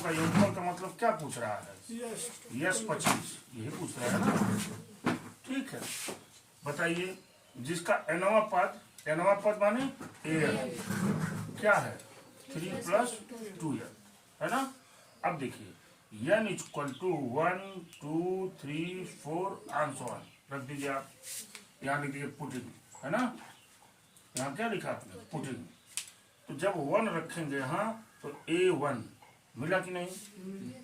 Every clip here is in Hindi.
का योगफल का मतलब क्या पूछ रहा है? यस 25, यही पूछ रहा है ना। ठीक है, बताइए जिसका nवां पद माने an क्या है? 3 + 2n है ना। अब देखिए n equal to 1 2 3 4 and so on रख दीजिए आप। यहाँ लिख दीजिए पुटिंग है ना। यहाँ क्या लिखा आपने? पुटिंग। तो जब 1 रखेंगे यहाँ तो a1 मिला कि नहीं?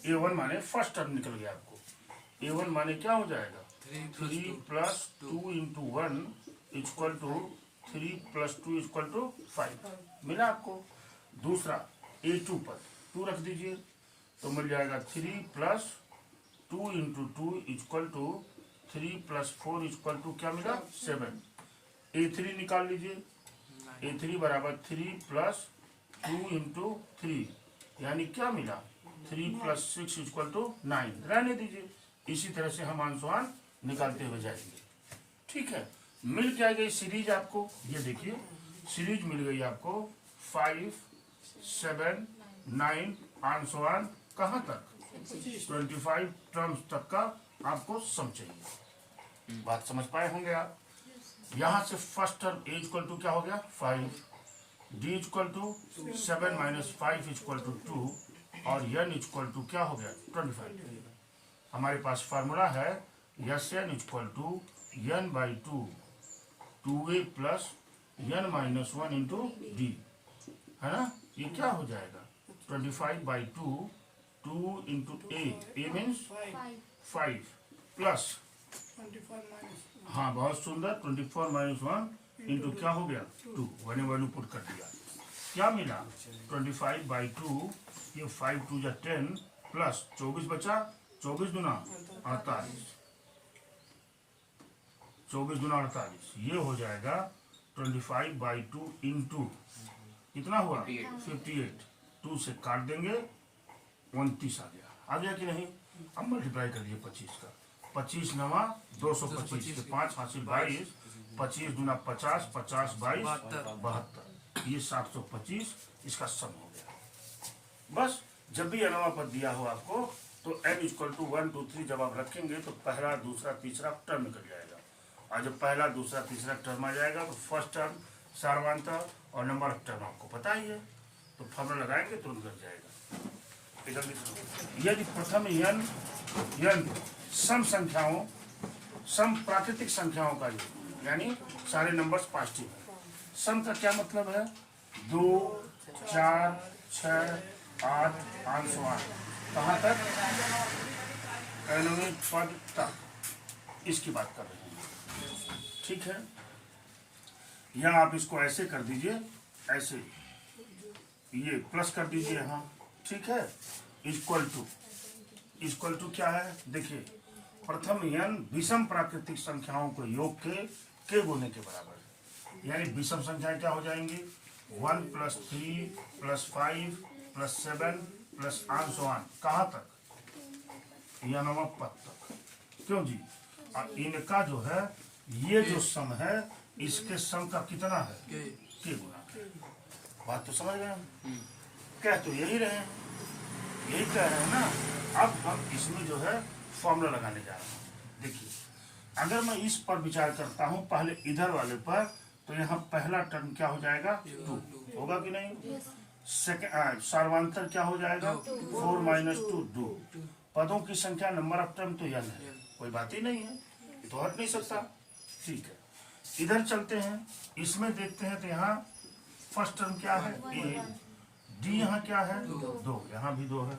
a1 माने फर्स्ट टर्म निकल गया आपको। a1 माने क्या हो जाएगा? 3 + 2 × 1 इक्वल टू 3 + 2 = 5 मिला आपको। दूसरा a2 पर 2 रख दीजिए तो मिल जाएगा 3 + 2 × 2 इक्वल टू 3 + 4 = क्या मिला? 7। a3 निकाल लीजिए। a3 बराबर 3 + 2 × 3 यानी क्या मिला? 3 + 6 = 9। रहने दीजिए, इसी तरह से हम आंसर निकालते हुए जाएंगे। ठीक है, मिल क्या गई सीरीज आपको? ये देखिए सीरीज मिल गई आपको 5 7 9 आंसर कहाँ तक? 25 टर्म्स तक का आपको सम चाहिए। बात समझ पाए होंगे आप। यहां से फर्स्ट टर्म a = क्या हो गया? 5, d = 7 - 5 = 2 और n = क्या हो गया? 25। हमारे पास फार्मूला है Sn = n/2 2a + n - 1 × d है ना। ये क्या हो जाएगा? 25/2 2 × a मीन्स 5 प्लस हाँ बहुत सुंदर 24 - 1 इंटू क्या हो गया? 2। वन वैल्यू पुट कर दिया। क्या मिला? 25/2 ये 5 × 2 = 10 प्लस 24 बचा 24 दूना 48 24 दूना 48 ये हो जाएगा 25/2 इंटू कितना हुआ? 58। 2 से काट देंगे 29 आ गया कि नहीं? अब मल्टीप्लाई कर दिए 25 का। 25 × 9 225 के 5 हासिल 22 25 दूना 50 50 22 72 ये 725 इसका सम हो गया। बस जब भी अनवा पद दिया हो आपको तो n = 1 2 3 जब आप रखेंगे तो पहला दूसरा तीसरा टर्म निकल जाएगा। और जब पहला दूसरा तीसरा टर्म आ जाएगा तो फर्स्ट टर्म सार्वधातुक और नंबर ऑफ टर्म आपको पता ही है, तो फॉर्मूला लगाएंगे तुरंत लग जाएगा। यदि प्रथम n सम संख्याओं सम प्राकृतिक संख्याओं का योग यानी सारे नंबर्स पॉजिटिव है। सम का क्या मतलब है? 2 4 6 8 आंसर कहाँ तक? 91 पद तक इसकी बात कर रहे हैं। ठीक है, या आप इसको ऐसे कर दीजिए, ऐसे ये प्लस कर दीजिए यहाँ। ठीक है, इक्वल टू क्या है? देखिए प्रथम n विषम प्राकृतिक संख्याओं को योग के गुने के बराबर है। यानी विषम संख्याएं क्या हो जाएंगी? 1 + 3 + 5 + 7 + आंसर कहाँ तक? n पद तक। क्यों जी? और इनका जो है ये जो सम है इसके सम का कितना है? के गुना। बात तो समझ गए हम? कह तो यही रहे हैं, यही कह रहे हैं ना। अब हम इसमें जो है फॉर्मूला लगाने जा रहे हैं। देखिए अगर मैं इस पर विचार करता हूं पहले इधर वाले पर तो यहाँ पहला टर्म क्या हो जाएगा? 2 होगा कि नहीं? सेकंड सार्वधातुक क्या हो जाएगा? 4 - 2 2। पदों की संख्या नंबर ऑफ टर्म तो n है, कोई बात ही नहीं है, तो हट नहीं सकता। ठीक है, इधर चलते हैं, इसमें देखते हैं तो यहाँ फर्स्ट टर्म क्या है? a। d यहाँ क्या है? 2। यहाँ भी 2 है,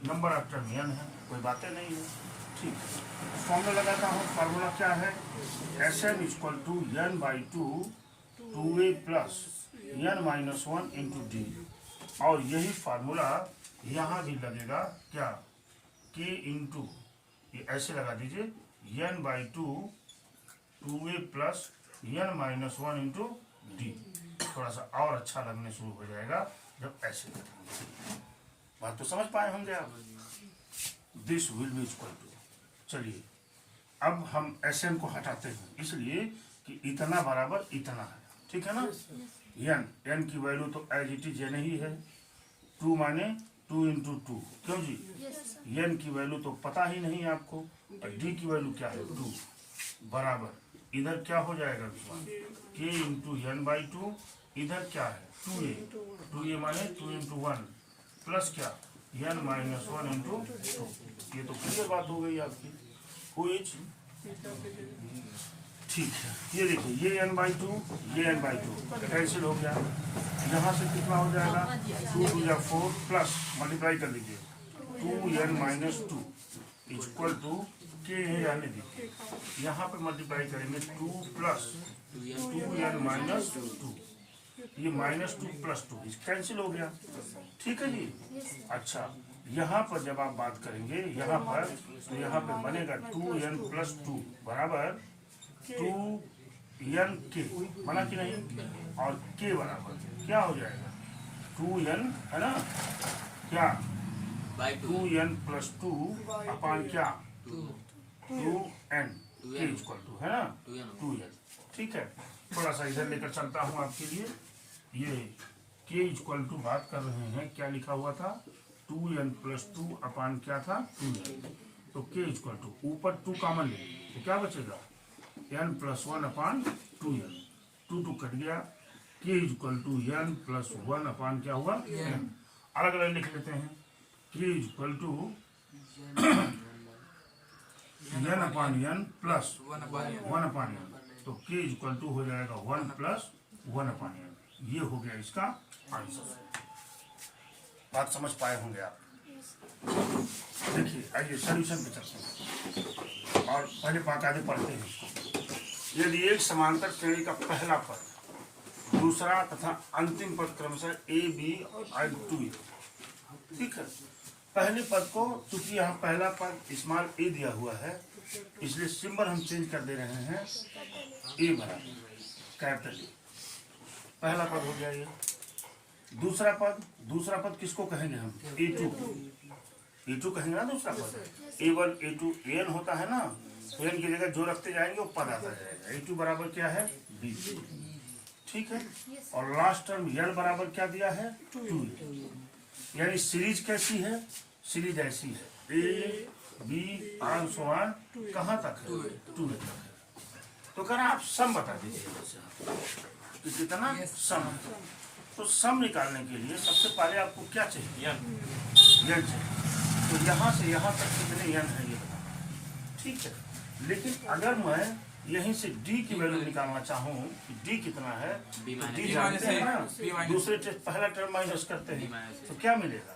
नंबर ऑफ टर्म n है, कोई बातें नहीं है। ठीक है, फॉर्मूला लगाता हूँ। फार्मूला क्या है? Sn = n/2 2a + n - 1 × d। और यही फार्मूला यहाँ भी लगेगा क्या? k इंटू ये ऐसे लगा दीजिए n/2 2a + n - 1 × d। थोड़ा सा और अच्छा लगने शुरू हो जाएगा जब ऐसे करेंगे। बात तो समझ पाए होंगे आप? This will be equal to. चलिए अब हम Sn को हटाते हैं, इसलिए कि इतना बराबर इतना है। ठीक है ना? n की वैल्यू तो एज इट इज n ही है। 2 माने 2 इंटू 2, क्यों जी? n की वैल्यू तो पता ही नहीं आपको, और d की वैल्यू क्या है 2, बराबर इधर क्या हो जाएगा k इंटू n बाई 2, इधर क्या है 2a माने 2 इंटू 1 प्लस क्या n माइनस 1 इंटू 2। ये तो क्लियर बात हो गई आपकी, हुईज ठीक है। ये देखिए ये n बाई 2, ये n बाई 2 कैंसिल हो गया, यहाँ से कितना हो जाएगा 2 2 या 4 प्लस मल्टीप्लाई कर लीजिए 2n माइनस 2 इक्वल टू के यहीं रहने दीजिए, यहाँ पे मल्टीप्लाई करेंगे 2 प्लस 2n माइनस 2, ये माइनस 2 प्लस 2 कैंसिल हो गया, ठीक है जी। अच्छा यहाँ पर जब आप बात करेंगे यहाँ पर, तो यहाँ पे बनेगा 2n प्लस 2 बराबर 2n के, बना कि नहीं, और k बराबर क्या हो जाएगा 2n, है ना, क्या 2n प्लस 2 अपान क्या 2n के इक्वल टू, है ना 2n, ठीक है। थोड़ा सा इधर लेकर चलता हूँ आपके लिए, ये k इक्वल टू बात कर रहे हैं, क्या लिखा हुआ था 2n प्लस 2 अपान क्या था 2n, तो k इक्वल टू ऊपर 2 कॉमन ले तो क्या बचेगा n plus 1 upon 2n, 2 cut गया, k equal to n plus 1 upon क्या हुआ n, अलग अलग लिख लेते हैं, k equal to n upon n plus 1 upon n, तो k इक्वल टू हो जाएगा 1 प्लस 1 अपान n। ये हो गया इसका आंसर, बात समझ पाए होंगे आप। देखिए आइए सॉल्यूशन पे चलते हैं और पहले बाकायदे पढ़ते हैं इसको। यदि एक समांतर श्रेणी का पहला पद, दूसरा तथा अंतिम पद क्रमशः a, b और 2a, ठीक है। पहले पद को, चूंकि यहाँ पहला पद स्मॉल a दिया हुआ है, इसलिए सिंबल हम चेंज कर दे रहे हैं, a बराबर कैपिटल A, पहला पद हो गया ये। दूसरा पद किसको कहेंगे हम a2 कहेंगे ना, दूसरा पद a1 a2 an होता है ना, तो n की जगह जो रखते जाएंगे वो पद आता जाएगा, a2 बराबर क्या है b, ठीक है। और लास्ट टर्म n बराबर क्या दिया है 2, यानी सीरीज कैसी है, सीरीज ऐसी है a b and so on, कहाँ तक है 2 तक है। तो कह रहा आप सम बता दीजिए कि कितना सम, तो सम निकालने के लिए सबसे पहले आपको क्या चाहिए n चाहिए, तो यहाँ से यहाँ तक कितने n है ये बताना, ठीक है। लेकिन अगर मैं यहीं से d की वैल्यू निकालना चाहूँ कि d कितना है, तो d जानते हैं ना, दूसरे पहला टर्म माइनस करते हैं तो क्या मिलेगा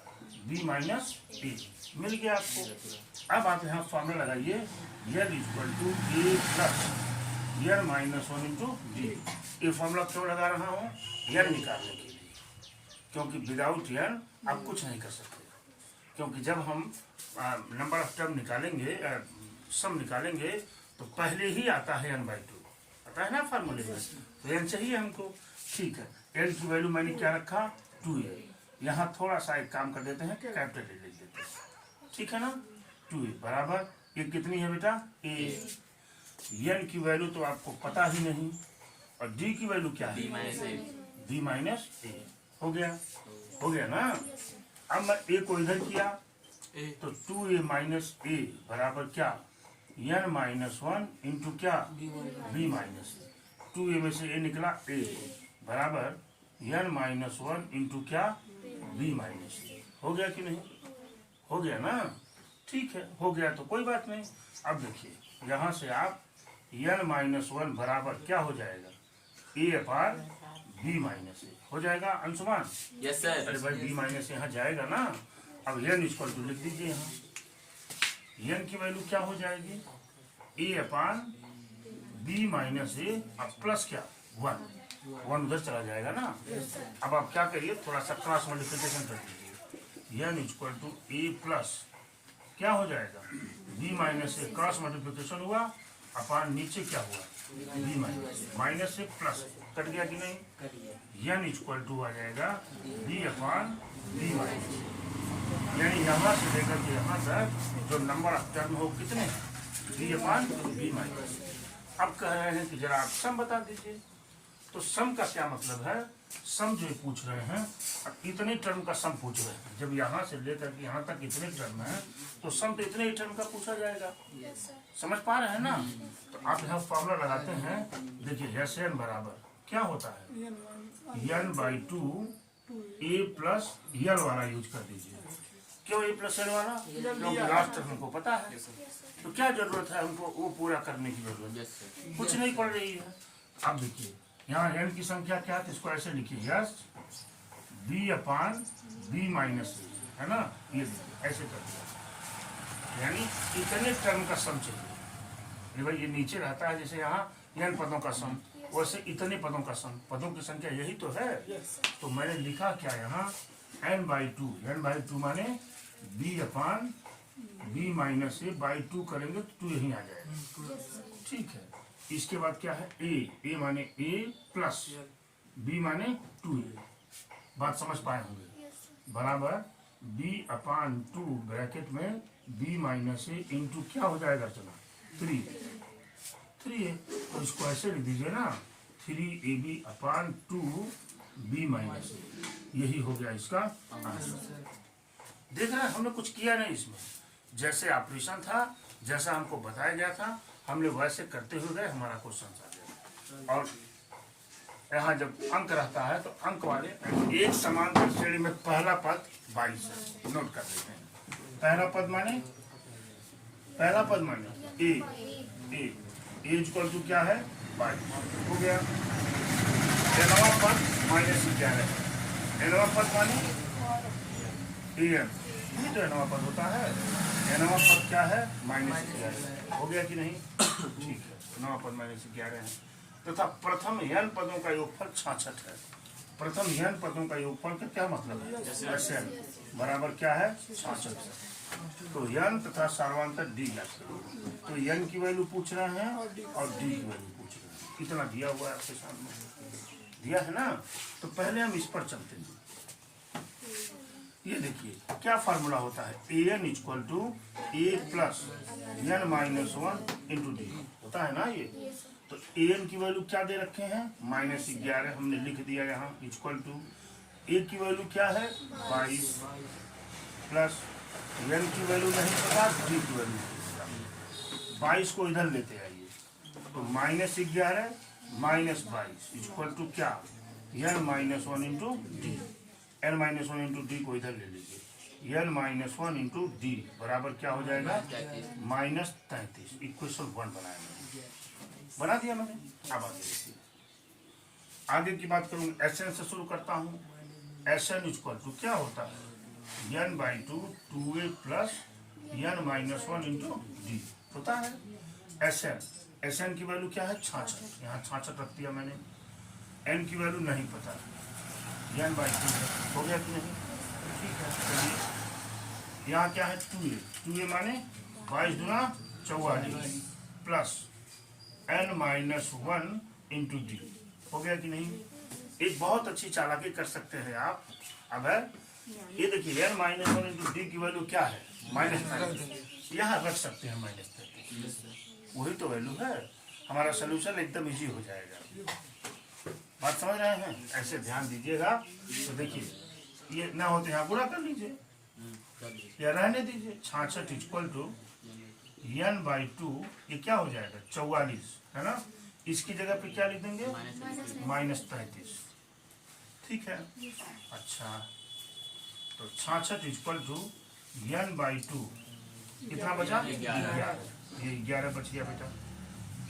b माइनस a, मिल गया आपको। अब आप यहाँ फॉर्मूला लगाइए n equal to a plus n minus 1 into d। ये फॉर्मूला क्यों लगा रहा हूँ, n निकालने के लिए, क्योंकि विदाउट n आप कुछ नहीं कर सकते, क्योंकि जब हम नंबर ऑफ टर्म निकालेंगे, सम निकालेंगे, तो पहले ही आता है n बाई 2, आता है ना फार्मूले में, तो n चाहिए हमको, ठीक है। n की वैल्यू मैंने क्या रखा 2a, यहाँ थोड़ा सा एक काम कर देते हैं, कैपिटल A लिख देते हैं, ठीक है ना, 2a बराबर ये कितनी है बेटा a, n की वैल्यू तो आपको पता ही नहीं, और d की वैल्यू क्या है b माइनस a, हो गया ना। अब मैं a को इधर किया तो 2a माइनस a बराबर क्या n माइनस 1 इंटू क्या b माइनस, 2a में से a निकला a बराबर n माइनस 1 इंटू क्या b माइनस, हो गया कि नहीं, हो गया ना, ठीक है, हो गया तो कोई बात नहीं। अब देखिए यहाँ से आप n माइनस 1 बराबर क्या हो जाएगा a अपार b माइनस a हो जाएगा अंशुमान, यस सर। अरे भाई b माइनस यहाँ जाएगा ना। अब n इक्वल टू लिख दीजिए, यहाँ n की वैल्यू क्या हो जाएगी a upon b minus a, अब प्लस क्या 1 उधर चला जाएगा ना। अब आप क्या करिए, थोड़ा सा क्रॉस मल्टीप्लिकेशन कर दीजिए, n equal to a plus क्या हो जाएगा b minus a, cross multiplication हुआ, अपान नीचे क्या हुआ b माइनस से प्लस, कट गया कि नहीं, n इक्वल टू आ जाएगा b अपान b माइनस, यानी यहाँ से लेकर के यहाँ तक जो नंबर ऑफ टर्म हो कितने b अपान b माइनस। अब कह रहे हैं कि जरा आप सम बता दीजिए, तो सम का क्या मतलब है, सम जो पूछ रहे हैं, इतने टर्म का सम पूछ रहे हैं। जब यहाँ से लेकर के यहाँ तक इतने टर्म है तो सम तो इतने ही टर्म का पूछा जाएगा। समझ पा रहे हैं ना? तो आप यहाँ फॉर्मूला लगाते हैं। देखिए एस एन बराबर क्या होता है, n by two a plus l वाला यूज कर दीजिए। क्यों ए प्लस एल वाला? क्योंकि लास्ट टर्म हमको पता है। तो क्या जरूरत है हमको वो पूरा करने की जरूरत कुछ नहीं पड़ रही है। अब देखिए यहाँ एन की संख्या क्या है, इसको ऐसे लिखिए yes B upon b minus है ना, ये ऐसे कर दिया। यानी इतने टर्म का सम चाहिए। भाई ये नीचे रहता है जैसे यहाँ एन पदों का सम, वैसे इतने पदों का सम, पदों की संख्या यही तो है। तो मैंने लिखा क्या यहाँ एन बाई टू माने b upon b minus a by two करेंगे तो टू यहीं आ जाएगा। ठीक है, इसके बाद क्या है ए माने ए प्लस बी माने टू ए। बात समझ पाए होंगे? बराबर बी अपान टू ब्रैकेट में बी माइनस ए इंटू क्या हो जाएगा, चला 3 है। तो इसको ऐसे लिख दीजिए ना 3ab अपान 2b माइनस ए। यही हो गया इसका आंसर। देख रहे हैं हमने कुछ किया नहीं इसमें, जैसे ऑपरेशन था, जैसा हमको बताया गया था हमने वैसे करते हुए गए, हमारा क्वेश्चन आ गया। और यहाँ जब अंक रहता है तो अंक वाले एक समांतर श्रेणी में पहला पद 22 है, नोट कर देते हैं। पहला पद माने ए इक्वल टू क्या है 22 हो गया। नवा पद -11, नवा पद माने एन, ये तो नवा पद होता है। नवा पद क्या है -11 हो गया कि नहीं? ठीक है, नवा पद -11 है। तथा प्रथम n पदों का योगफल 66 है। प्रथम n पदों का योगफल का क्या मतलब है? एन बराबर क्या है 66 है। तो n तथा सार्वंतर d ज्ञात करो। तो n की वैल्यू पूछ रहे हैं और d की वैल्यू पूछ रहे हैं। कितना दिया हुआ है आपके सामने, दिया है ना? तो पहले हम इस पर चलते हैं। ये देखिए क्या फार्मूला होता है, an equal to a plus n minus 1 into d होता है ना ये। तो an की वैल्यू क्या दे रखे हैं -11, हमने लिख दिया यहाँ इक्वल टू a की वैल्यू क्या है 22 प्लस n की वैल्यू नहीं पता, d की वैल्यू 22 को इधर लेते आइए। तो -11 -22 इक्वल टू क्या n-1 into D. n-1 into D को इधर ले लीजिए। n-1 इंटू डी बराबर क्या हो जाएगा -33। इक्वेशन 1 बना दिया मैंने। अब आगे की बात करूँ, एसएन से शुरू करता हूँ। एसएन इक्वल टू क्या होता है n/2 2a plus n-1 into d होता है। एसएन की वैल्यू क्या है 66, यहाँ 66 रख दिया मैंने। एन की वैल्यू नहीं पता, n/2 हो गया कि नहीं? ठीक है, चलिए यहाँ क्या है 2a माने 22 दूना 44 प्लस n-1 इंटू डी हो गया कि नहीं? एक बहुत अच्छी चालाकी कर सकते हैं आप। अब है ये देखिए n-1 इंटू डी की वैल्यू क्या है -33, यहाँ रख सकते हैं -33, वही तो वैल्यू है। हमारा सोल्यूशन एकदम इजी हो जाएगा। बात समझ रहे हैं? ऐसे ध्यान दीजिएगा। तो देखिए ये ना होते यहाँ पूरा कर लीजिए या रहने दीजिए। 66 इक्वल टू n/2 ये क्या हो जाएगा 44 है ना। इसकी जगह पे क्या लिख देंगे -33। ठीक है, अच्छा तो 66 इक्वल टू n/2 कितना बचा 11। ये 11 बच गया बेटा,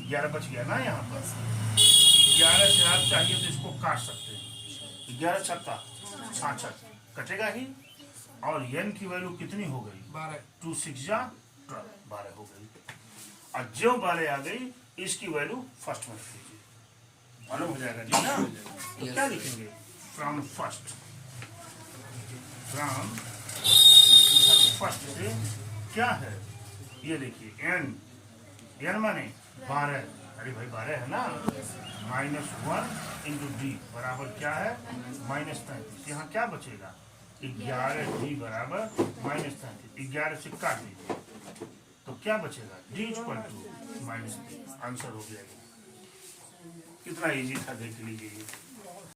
11 बच गया ना। यहाँ पर 11 से आप चाहिए तो इसको काट सकते हैं। 11 छक्का 66 कटेगा ही। और n की वैल्यू कितनी हो गई 2 6 जा 12 हो गई। और जो 12 आ गई इसकी वैल्यू फर्स्ट में रख दीजिए, मालूम हो जाएगा जी ना। तो क्या लिखेंगे फ्रॉम फर्स्ट से क्या है ये देखिए n माने 12, अरे भाई 12 है ना, -1 इंटू डी बराबर क्या है -33। यहाँ क्या बचेगा 11 डी बराबर -33। 11 से काट दीजिए तो क्या बचेगा डी इक्वल टू -3। आंसर हो गया। कितना इजी था देख लीजिए।